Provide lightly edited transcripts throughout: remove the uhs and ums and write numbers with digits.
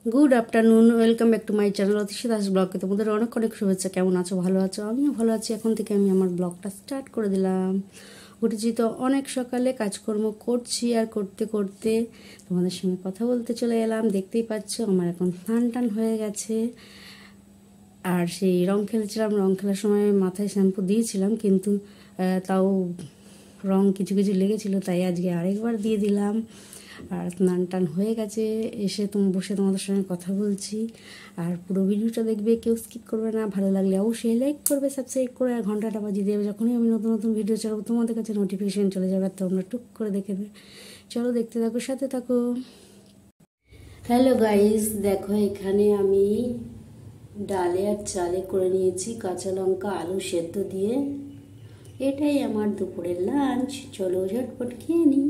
Good afternoon, welcome back to my channel Atishi Das ব্লগে। তোমাদের অনেক অনেক শুভেচ্ছা। কেমন আছো? ভালো আছো? আমিও ভালো আছি। এখন থেকে আমি আমার ব্লগটা স্টার্ট করে দিলাম। উঠেছি তো অনেক সকালে, কাজকর্ম করছি, আর করতে করতে তোমাদের সঙ্গে কথা বলতে চলে এলাম। দেখতেই পাচ্ছ আমার এখন স্নান টান হয়ে গেছে। আর সেই রং খেলেছিলাম, রং খেলার সময় মাথায় শ্যাম্পু দিয়েছিলাম, কিন্তু তাও রং কিছু কিছু লেগেছিলো, তাই আজকে আরেকবার দিয়ে দিলাম। আর স্নান টান হয়ে গেছে, এসে বসে তোমাদের সঙ্গে কথা বলছি। আর পুরো ভিডিওটা দেখবে, কেউ স্কিপ করবে না। ভালো লাগলে অবশ্যই লাইক করবে, সাবস্ক্রাইব করে আর ঘন্টাটা বাজিয়ে দেবে। যখনই আমি নতুন নতুন ভিডিও ছাড়বো তোমাদের কাছে নোটিফিকেশান চলে যাবে, আর তোমরা টুক করে দেখে দেবে। চলো দেখতে থাকো, সাথে থাকো। হ্যালো গাইস, দেখো এখানে আমি ডালে আর চালে করে নিয়েছি কাঁচা লঙ্কা আলু সেদ্ধ দিয়ে। এটাই আমার দুপুরের লাঞ্চ। চলো ঝটপট খেয়ে নিই।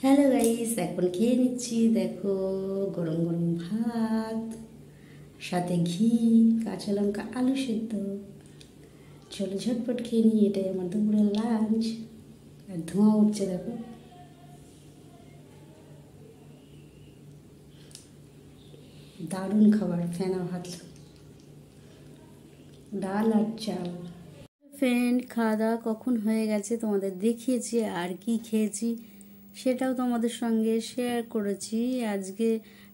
হ্যালো গাইস, এখন খেয়ে নিচ্ছি। দেখো গরম গরম ভাত, সাথে ঘি, কাঁচা লঙ্কা আলু সেদ্ধ। চলো ঝটপট খেয়ে নিই, এটাই আমার দুপুরের লাঞ্চ। আর ধোঁয়া উঠছে দেখো। দারুণ খাবার, ফেনা ভাত, ডাল আর চাল। ফ্রেন্ড, খাওয়া দাওয়া কখন হয়ে গেছে তোমাদের দেখিয়েছি, আর কি খেয়েছি সেটাও তোমাদের সঙ্গে শেয়ার করেছি। আজকে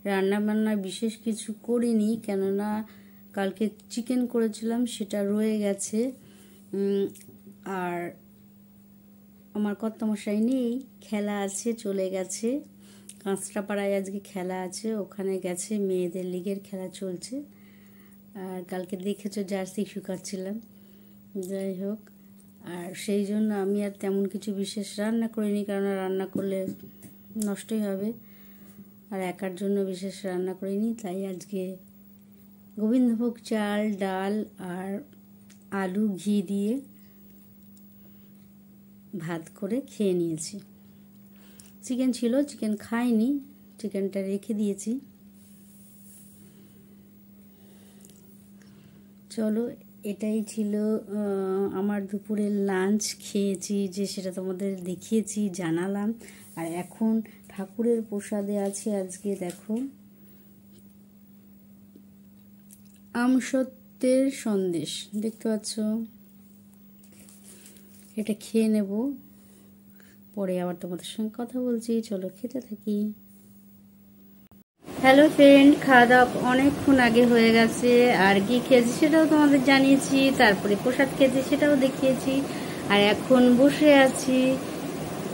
রান্না বান্না বিশেষ কিছু করিনি, কেননা কালকে চিকেন করেছিলাম, সেটা রয়ে গেছে। আর আমার কর্তামশাই নেই, খেলা আছে, চলে গেছে কাঁচরাপাড়ায়। আজকে খেলা আছে, ওখানে গেছে, মেয়েদের লিগের খেলা চলছে। আর কালকে দেখেছো জার্সি শুকাচ্ছিলাম, যাই হোক। আর সেই জন্য আমি আর তেমন কিছু বিশেষ রান্না করিনি, কারণ রান্না করলে নষ্টই হবে। আর একার জন্য বিশেষ রান্না করিনি, তাই আজকে গোবিন্দভোগ চাল, ডাল আর আলু ঘি দিয়ে ভাত করে খেয়ে নিয়েছি। চিকেন ছিল, চিকেন খাইনি, চিকেনটা রেখে দিয়েছি। চলো, এটাই ছিল আমার দুপুরের লাঞ্চ। খেয়েছি যে সেটা তোমাদের দেখিয়েছি, জানালাম। আর এখন ঠাকুরের প্রসাদে আছে আজকে, দেখো আমসত্ত্বের সন্দেশ, দেখতে পাচ্ছ। এটা খেয়ে নেব, পরে আবার তোমাদের সঙ্গে কথা বলছি। চলো খেতে থাকি। হ্যালো ফ্রেন্ড, খাওয়া দাওয়া অনেকক্ষণ আগে হয়ে গেছে। আর কি খেয়েছি সেটাও তোমাদের জানিয়েছি, তারপরে প্রসাদ খেয়েছি সেটাও দেখিয়েছি। আর এখন বসে আছি,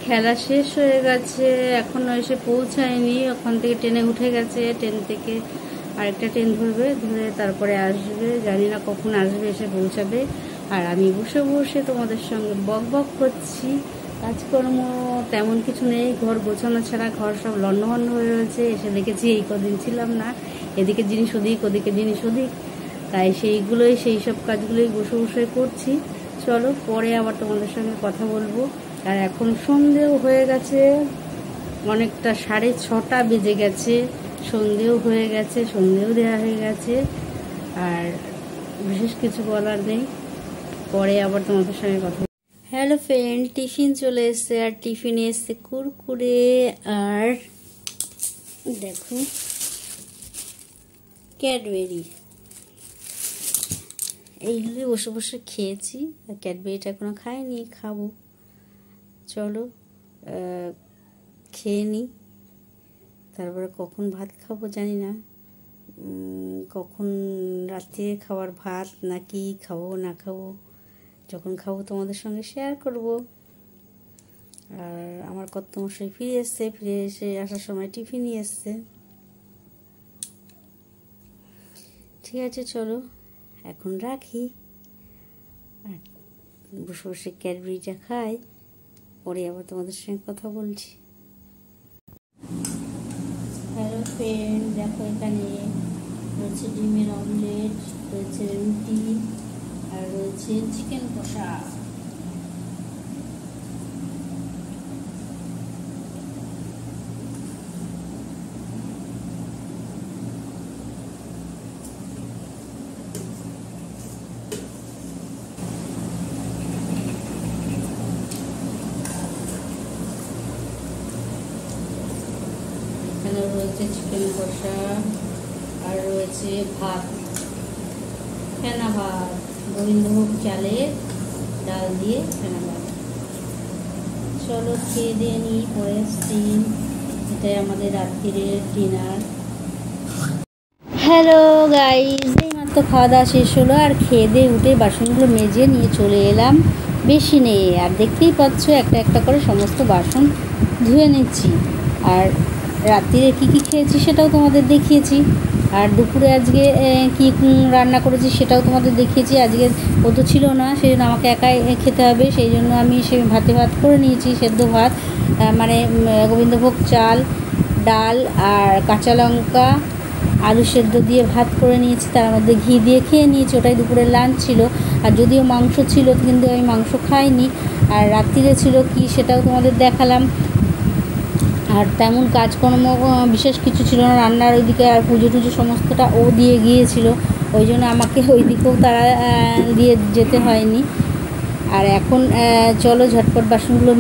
খেলা শেষ হয়ে গেছে, এখনও এসে পৌঁছায়নি। ওখান থেকে ট্রেনে উঠে গেছে, ট্রেন থেকে আরেকটা ট্রেন ধরবে, ধরে তারপরে আসবে, জানি না কখন আসবে, এসে পৌঁছাবে। আর আমি বসে বসে তোমাদের সঙ্গে বক বক করছি। কাজকর্ম তেমন কিছু নেই, ঘর গোছানো ছাড়া। ঘর সব লন্ডভন্ড হয়ে রয়েছে। এসে দেখেছি এই কদিন ছিলাম না, এদিকে জিনিস ওদিক, ওদিকে জিনিস ওদিক, তাই সেই সব কাজগুলোই বসে বসে করছি। চলো পরে আবার তোমাদের সঙ্গে কথা বলবো। আর এখন সন্ধেও হয়ে গেছে, অনেকটা 6:30 বেজে গেছে, সন্ধেও হয়ে গেছে, সন্ধেও দেওয়া হয়ে গেছে। আর বিশেষ কিছু বলার নেই, পরে আবার তোমাদের সঙ্গে কথা। হ্যালো ফ্রেন্ড, টিফিন চলে এসছে। আর টিফিনে এসছে কুরকুরে আর দেখো ক্যাডবেরি। এইগুলো বসে বসে খেয়েছি, আর ক্যাডবেরিটা এখনো খাইনি, খাবো। চলো খেয়ে নিই, তারপরে কখন ভাত খাবো জানি না, কখন রাত্রিরে খাবার ভাত নাকি খাবো না খাবো, যখন খাবো তোমাদের সঙ্গে শেয়ার করব। আর আমার কর্তামশাই ফিরে এসছে, ফিরে এসে আসার সময় টিফিন নিয়ে এসছে। ঠিক আছে, চলো এখন রাখি, আর বসে বসে ক্যাডবেরিটা খাই, পরে আবার তোমাদের সঙ্গে কথা বলছি। হ্যালো ফ্রেন্ড, দেখো এখানে রয়েছে ডিমের অমলেট, রয়েছে রুটি, আর রয়েছে চিকেন কষা। এখানে রয়েছে চিকেন কষা, আর রয়েছে ভাত, ফেনা ভাত, গোবিন্দভোগ চালের ডাল দিয়ে ফেনা ভাত। চলো খেয়ে দিয়ে নিই, পরে আসছি। এটাই আমাদের রাত্রিরের ডিনার। হ্যালো গাইজ, এই মাত্র খাওয়া দাওয়া শেষ হলো, আর খেয়ে দিয়ে উঠে বাসনগুলো মেজে নিয়ে চলে এলাম বেশি নেই। আর দেখতেই পাচ্ছ একটা একটা করে সমস্ত বাসন ধুয়ে নিচ্ছি। আর রাত্রিরে কী কী খেয়েছি সেটাও তোমাদের দেখিয়েছি। আর দুপুরে আজকে কী রান্না করেছি সেটাও তোমাদের দেখিয়েছি। আজকে ও তো ছিল না, সেই জন্য আমাকে একাই খেতে হবে, সেই জন্য আমি সে ভাত করে নিয়েছি, সেদ্ধ ভাত, মানে গোবিন্দভোগ চাল, ডাল আর কাঁচা লঙ্কা, আলু সেদ্ধ দিয়ে ভাত করে নিয়েছি, তার মধ্যে ঘি দিয়ে খেয়ে নিয়েছি। ওটাই দুপুরের লাঞ্চ ছিল। আর যদিও মাংস ছিল, কিন্তু আমি মাংস খাইনি। আর রাত্রিরে ছিল কি সেটাও তোমাদের দেখালাম। আর তেমন কাজকর্ম বিশেষ কিছু ছিল না রান্নার ওইদিকে, আর পুজো টুজো সমস্তটা ও দিয়ে গিয়েছিল, ওই জন্য আমাকে ওই দিকেও তারা দিয়ে যেতে হয়নি। আর এখন চলো ঝটপট বাসনগুলো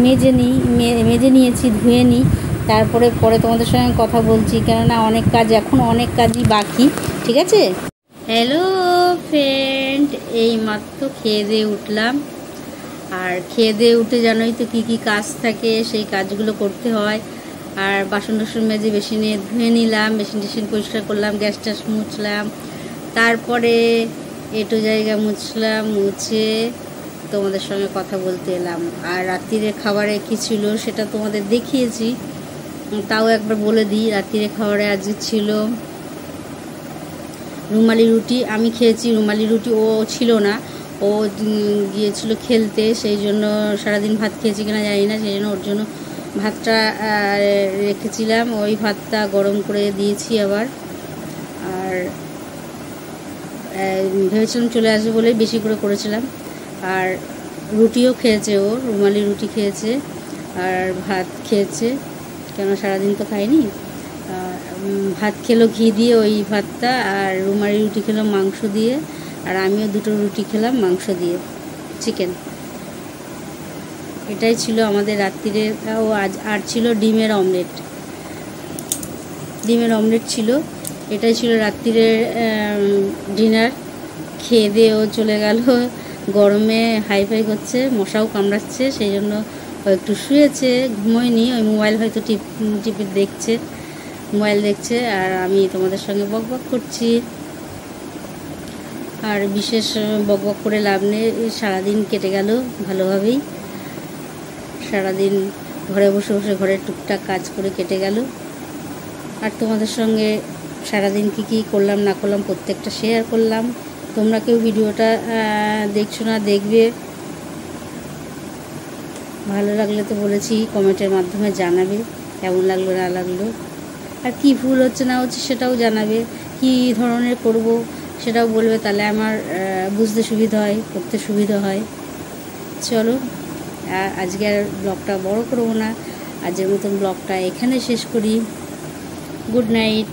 মেজে নিয়েছি, ধুয়ে নিই, তারপরে তোমাদের সঙ্গে কথা বলছি, কেননা অনেক কাজই বাকি। ঠিক আছে? হ্যালো ফ্রেন্ড, এই মাত্র খেয়ে দিয়ে উঠলাম। আর খেয়ে দিয়ে উঠে জানোই তো কী কী কাজ থাকে, সেই কাজগুলো করতে হয়। আর বাসন টাসন মেজে বেসিনে ধুয়ে নিলাম, বেসিন পরিষ্কার করলাম, গ্যাস ট্যাস মুছলাম, তারপরে একটু জায়গা মুছে তোমাদের সঙ্গে কথা বলতে এলাম। আর রাত্রিরে খাবারে কী ছিল সেটা তোমাদের দেখিয়েছি, তাও একবার বলে দিই। রাত্রিরে খাবারে আজকে ছিল রুমালি রুটি, আমি খেয়েছি রুমালি রুটি, ও ছিল না, ও গিয়েছিল খেলতে, সেই জন্য সারাদিন ভাত খেয়েছি কিনা জানি না, সেই জন্য ওর জন্য ভাতটা রেখেছিলাম, ওই ভাতটা গরম করে দিয়েছি আবার। আর ভেবেছিলাম চলে আসবে বলে বেশি করে করেছিলাম। আর রুটিও খেয়েছে, ও রুমালি রুটি খেয়েছে আর ভাত খেয়েছে, কেন সারাদিন তো খাইনি। ভাত খেলো ঘি দিয়ে ওই ভাতটা, আর রুমালি রুটি খেলো মাংস দিয়ে, আর আমিও দুটো রুটি খেলাম মাংস দিয়ে, চিকেন। এটাই ছিল আমাদের রাত্রিরে। ও আর ছিল ডিমের অমলেট ছিল। এটাই ছিল রাত্রিরের ডিনার। খেয়ে দিয়ে ও চলে গেল, গরমে হাইফাই করছে, মশাও কামড়াচ্ছে, সেই জন্য ও একটু শুয়েছে, ঘুমোয়নি। ওই মোবাইল হয়তো টিপে মোবাইল দেখছে, আর আমি তোমাদের সঙ্গে বকবক করছি। আর বিশেষ বকবক করে লাভ নেই, সারাদিন কেটে গেল ভালোভাবেই। সারাদিন ঘরে বসে ঘরের টুকটাক কাজ করে কেটে গেল। আর তোমাদের সঙ্গে সারাদিন কী করলাম না করলাম প্রত্যেকটা শেয়ার করলাম। তোমরা কেউ ভিডিওটা দেখছো না, দেখবে। ভালো লাগলে তো বলেছি কমেন্টের মাধ্যমে জানাবে কেমন লাগলো না লাগলো, আর কি ভুল হচ্ছে না হচ্ছে সেটাও জানাবে, কি ধরনের করব সেটাও বলবে, তাহলে আমার বুঝতে সুবিধা হয়, করতে সুবিধা হয়। চলো, আজকে আর ব্লগটা বড় করবো না, আজকের মতন ব্লগটা এখানে শেষ করি। Good night.